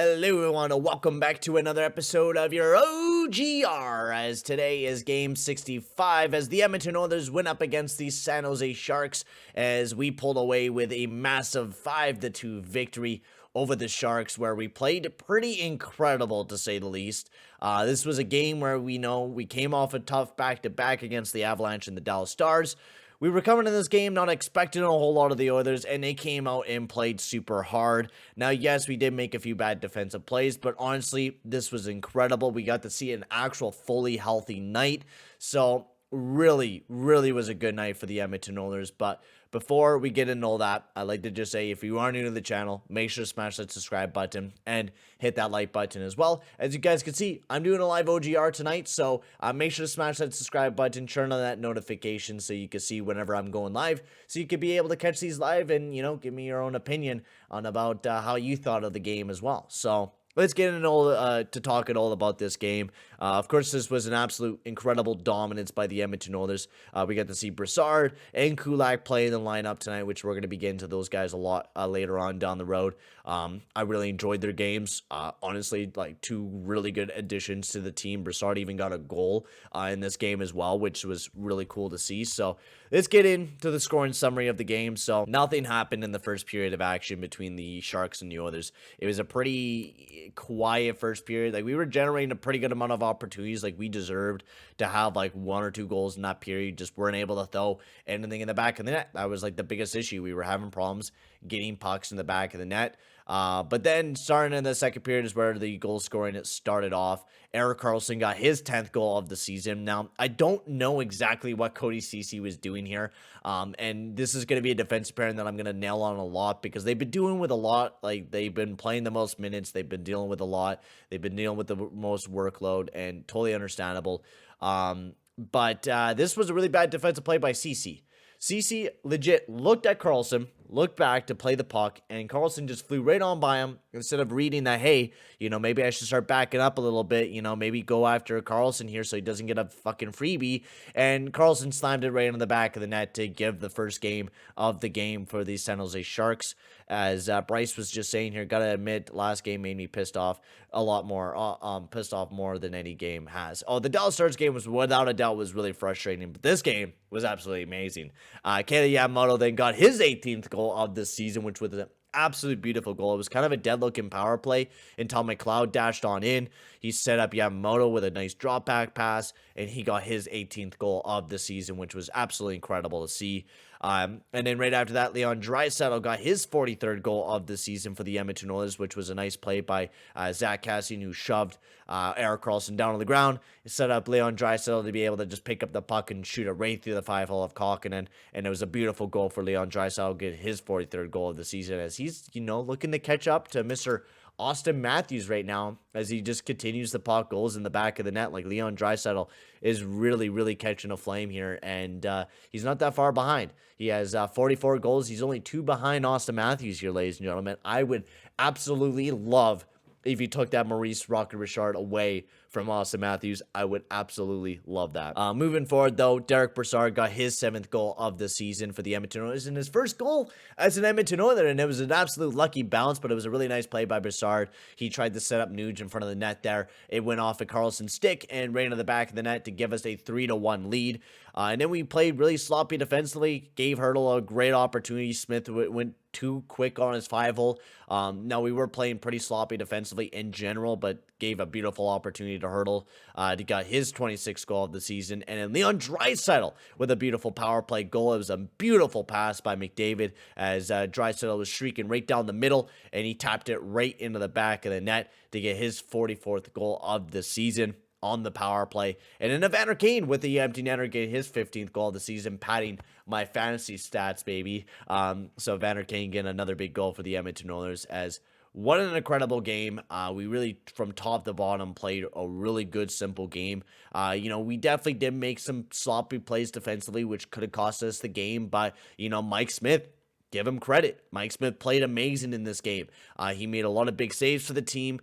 Hello everyone, and welcome back to another episode of your OGR, as today is game 65 as the Edmonton Oilers win up against the San Jose Sharks as we pulled away with a massive 5-2 victory over the Sharks, where we played pretty incredible to say the least. This was a game where we came off a tough back-to-back against the Avalanche and the Dallas Stars. We were coming in this game not expecting a whole lot of the Oilers, and they came out and played super hard. Now, yes, we did make a few bad defensive plays, but honestly, this was incredible. We got to see an actual fully healthy night, so really was a good night for the Edmonton Oilers. But before we get into all that, I'd like to just say, if you are new to the channel, make sure to smash that subscribe button and hit that like button as well. As you guys can see, I'm doing a live OGR tonight, so make sure to smash that subscribe button, turn on that notification so you can see whenever I'm going live, so you could be able to catch these live and, give me your own opinion on about how you thought of the game as well. So let's get into to talking all about this game. Of course, this was an absolute incredible dominance by the Edmonton Oilers. We got to see Brassard and Kulak play in the lineup tonight, which we're going to be getting to those guys a lot later on down the road. I really enjoyed their games. Honestly, like two really good additions to the team. Brassard even got a goal in this game as well, which was really cool to see. So let's get into the scoring summary of the game. So nothing happened in the first period of action between the Sharks and the Oilers. It was a pretty quiet first period. Like, we were generating a pretty good amount of opportunities. Like, we deserved to have like 1 or 2 goals in that period. Just weren't able to throw anything in the back of the net. That was like the biggest issue. We were having problems getting pucks in the back of the net. But then starting in the second period is where the goal scoring it started off. Erik Karlsson got his 10th goal of the season. Now, I don't know exactly what Cody Ceci was doing here. And this is going to be a defensive pairing that I'm going to nail on a lot, because they've been doing with a lot. Like, they've been playing the most minutes. They've been dealing with a lot. They've been dealing with the most workload, and totally understandable. But this was a really bad defensive play by Ceci. Ceci legit looked at Karlsson, looked back to play the puck, and Karlsson just flew right on by him instead of reading that, hey, maybe I should start backing up a little bit, maybe go after Karlsson here so he doesn't get a fucking freebie. And Karlsson slammed it right on the back of the net to give the first game of the game for the San Jose Sharks. As Bryce was just saying here, gotta admit, last game made me pissed off a lot more, pissed off more than any game has. Oh, the Dallas Stars game was, without a doubt, was really frustrating, but this game was absolutely amazing. Kenta Yamamoto then got his 18th goal of this season, which was an absolute beautiful goal. It was kind of a dead-looking power play until McLeod dashed on in. He set up Yamamoto with a nice drop-back pass, and he got his 18th goal of the season, which was absolutely incredible to see. And then right after that, Leon Draisaitl got his 43rd goal of the season for the Edmonton Oilers, which was a nice play by Zach Kassian, who shoved Erik Karlsson down on the ground. It set up Leon Draisaitl to be able to just pick up the puck and shoot it right through the 5-hole of Kaukonen, and it was a beautiful goal for Leon Draisaitl, get his 43rd goal of the season, as he's, looking to catch up to Mr. Austin Matthews right now, as he just continues to pot goals in the back of the net. Like, Leon Draisaitl is really catching a flame here, and he's not that far behind. He has 44 goals. He's only 2 behind Austin Matthews here, ladies and gentlemen. I would absolutely love if you took that Maurice Rocket Richard away from Austin Matthews. I would absolutely love that. Moving forward, though, Derek Brassard got his 7th goal of the season for the Edmonton Oilers, and his first goal as an Edmonton Oiler, and it was an absolute lucky bounce, but it was a really nice play by Brassard. He tried to set up Nuge in front of the net there. It went off at Karlsson's stick and ran to the back of the net to give us a 3-1 lead. And then we played really sloppy defensively, gave Hurdle a great opportunity. Smith went too quick on his 5-hole. Now, we were playing pretty sloppy defensively in general, but gave a beautiful opportunity to Hurdle to get his 26th goal of the season. And then Leon Draisaitl with a beautiful power play goal. It was a beautiful pass by McDavid, as Draisaitl was streaking right down the middle, and he tapped it right into the back of the net to get his 44th goal of the season on the power play. And then Evander Kane with the empty netter get his 15th goal of the season, padding my fantasy stats, baby. So Evander Kane getting another big goal for the Edmonton Oilers. As what an incredible game. We really, from top to bottom, played a really good, simple game. We definitely did make some sloppy plays defensively, which could have cost us the game. But, Mike Smith, give him credit. Mike Smith played amazing in this game. He made a lot of big saves for the team.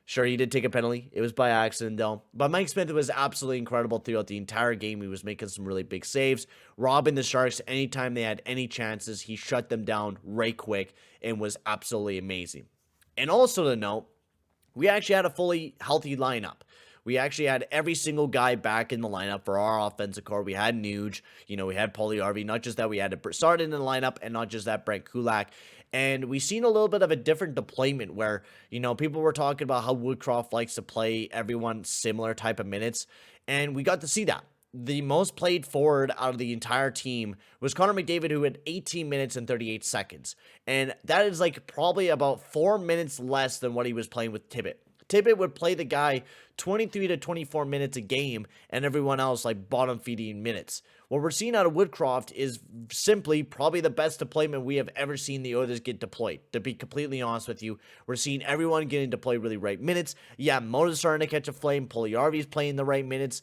Sure, he did take a penalty. It was by accident, though. But Mike Smith was absolutely incredible throughout the entire game. He was making some really big saves, robbing the Sharks anytime they had any chances. He shut them down right quick and was absolutely amazing. And also to note, we actually had a fully healthy lineup. We actually had every single guy back in the lineup for our offensive core. We had Nuge, we had Puljujärvi. Not just that, we had Brassard in the lineup, and not just that, Brent Kulak. And we've seen a little bit of a different deployment where, people were talking about how Woodcroft likes to play everyone similar type of minutes, and we got to see that. The most played forward out of the entire team was Connor McDavid, who had 18 minutes and 38 seconds. And that is probably about 4 minutes less than what he was playing with Tippett. Tippett would play the guy 23 to 24 minutes a game, and everyone else bottom feeding minutes. What we're seeing out of Woodcroft is simply probably the best deployment we have ever seen the Oilers get deployed. To be completely honest with you, we're seeing everyone getting deployed really right minutes. Yeah, Moda's starting to catch a flame. Puljujärvi is playing the right minutes.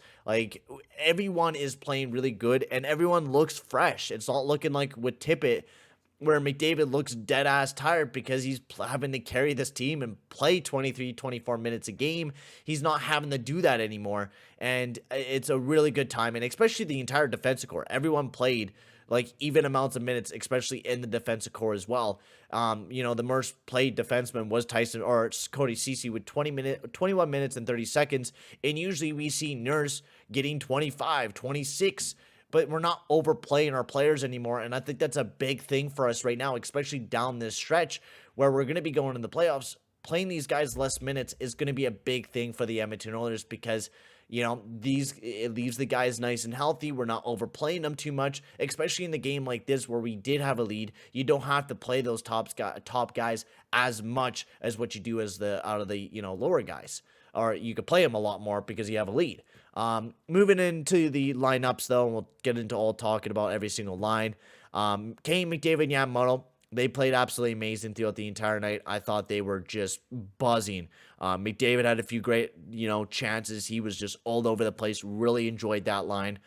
Everyone is playing really good, and everyone looks fresh. It's not looking like with Tippett, where McDavid looks dead ass tired because he's having to carry this team and play 23, 24 minutes a game. He's not having to do that anymore. And it's a really good time. And especially the entire defensive core. Everyone played even amounts of minutes, especially in the defensive core as well. The most played defenseman was Cody Ceci with 21 minutes and 30 seconds. And usually we see Nurse getting 25, 26. But we're not overplaying our players anymore, and I think that's a big thing for us right now, especially down this stretch where we're going to be going in the playoffs. Playing these guys less minutes is going to be a big thing for the Edmonton Oilers because, it leaves the guys nice and healthy. We're not overplaying them too much, especially in the game like this where we did have a lead. You don't have to play those top guys as much as what you do as out of the lower guys. Or you could play them a lot more because you have a lead. Moving into the lineups, though, and we'll get into all talking about every single line. Kane, McDavid, Yamamoto, they played absolutely amazing throughout the entire night. I thought they were just buzzing. McDavid had a few great, chances. He was just all over the place. Really enjoyed that line.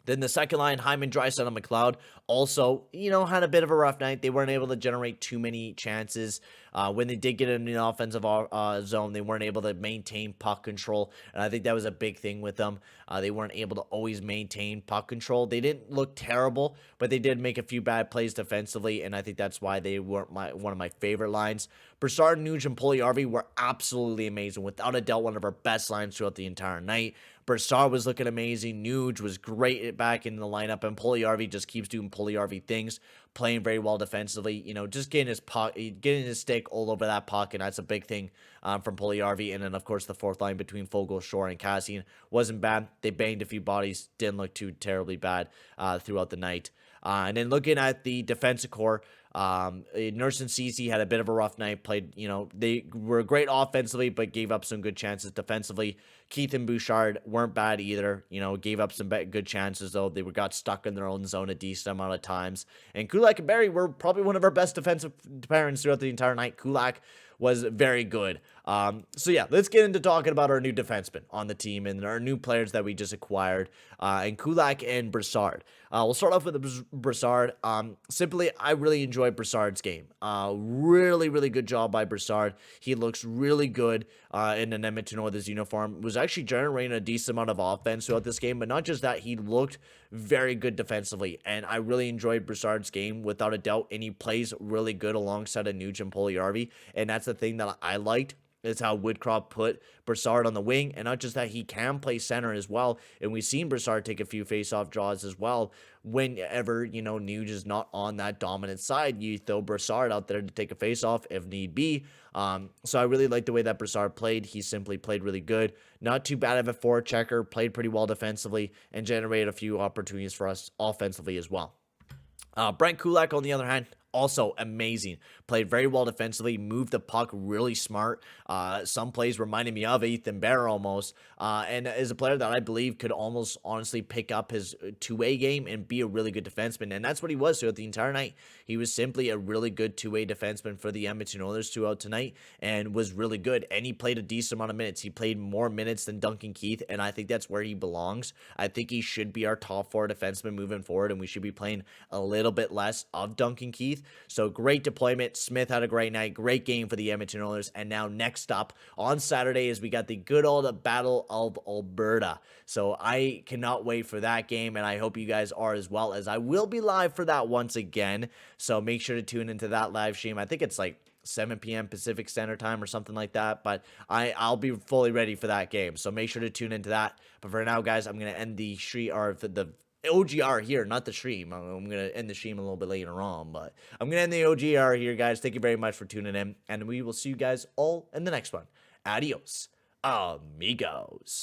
Then the second line, Hyman, Draisaitl, and McLeod, also, had a bit of a rough night. They weren't able to generate too many chances. When they did get in the offensive zone, they weren't able to maintain puck control, and I think that was a big thing with them. They weren't able to always maintain puck control. They didn't look terrible, but they did make a few bad plays defensively, and I think that's why they weren't one of my favorite lines. Brassard, Nuge, and Puljujärvi were absolutely amazing. Without a doubt, one of our best lines throughout the entire night. Brassard was looking amazing. Nuge was great back in the lineup, and Puljujärvi just keeps doing Puljujärvi things, playing very well defensively. Just getting his stick all over that puck, and that's a big thing from Puljujärvi. And then, of course, the fourth line between Fogle, Shore, and Kassian wasn't bad. They banged a few bodies, didn't look too terribly bad throughout the night. And then looking at the defensive core, Nurse and Ceci had a bit of a rough night. They were great offensively, but gave up some good chances defensively. Keith and Bouchard weren't bad either. Gave up some good chances, though. They got stuck in their own zone a decent amount of times. And Kulak and Barrie were probably one of our best defensive pairings throughout the entire night. Kulak was very good. So yeah, let's get into talking about our new defensemen on the team and our new players that we just acquired, and Kulak and Brassard. We'll start off with Brassard. Simply, I really enjoyed Brassard's game. Really, really good job by Brassard. He looks really good in an Edmonton Oilers uniform. Was actually generating a decent amount of offense throughout this game, but not just that, he looked very good defensively, and I really enjoyed Brassard's game without a doubt, and he plays really good alongside of Nuge and Puljujärvi, and that's the thing that I liked. Is how Woodcroft put Brassard on the wing, and not just that, he can play center as well, and we've seen Brassard take a few face-off draws as well. Whenever, Nuge is not on that dominant side, you throw Brassard out there to take a face-off if need be. So I really like the way that Brassard played. He simply played really good. Not too bad of a forward checker, played pretty well defensively, and generated a few opportunities for us offensively as well. Brent Kulak, on the other hand, also amazing. Played very well defensively, moved the puck really smart. Some plays reminded me of Ethan Bear almost. And is a player that I believe could almost honestly pick up his two-way game and be a really good defenseman. And that's what he was throughout the entire night. He was simply a really good two-way defenseman for the Edmonton Oilers throughout tonight and was really good. And he played a decent amount of minutes. He played more minutes than Duncan Keith, and I think that's where he belongs. I think he should be our top four defenseman moving forward, and we should be playing a little bit less of Duncan Keith. So great deployment. Smith had a great night. Great game for the Edmonton Oilers. And now next up on Saturday is we got the good old Battle of Alberta. So I cannot wait for that game, and I hope you guys are as well, as I will be live for that once again. So make sure to tune into that live stream. I think it's 7 p.m. Pacific Standard Time or something like that. But I'll be fully ready for that game. So make sure to tune into that. But for now, guys, I'm going to end the stream or the OGR here, not the stream. I'm going to end the stream a little bit later on. But I'm going to end the OGR here, guys. Thank you very much for tuning in. And we will see you guys all in the next one. Adios, amigos.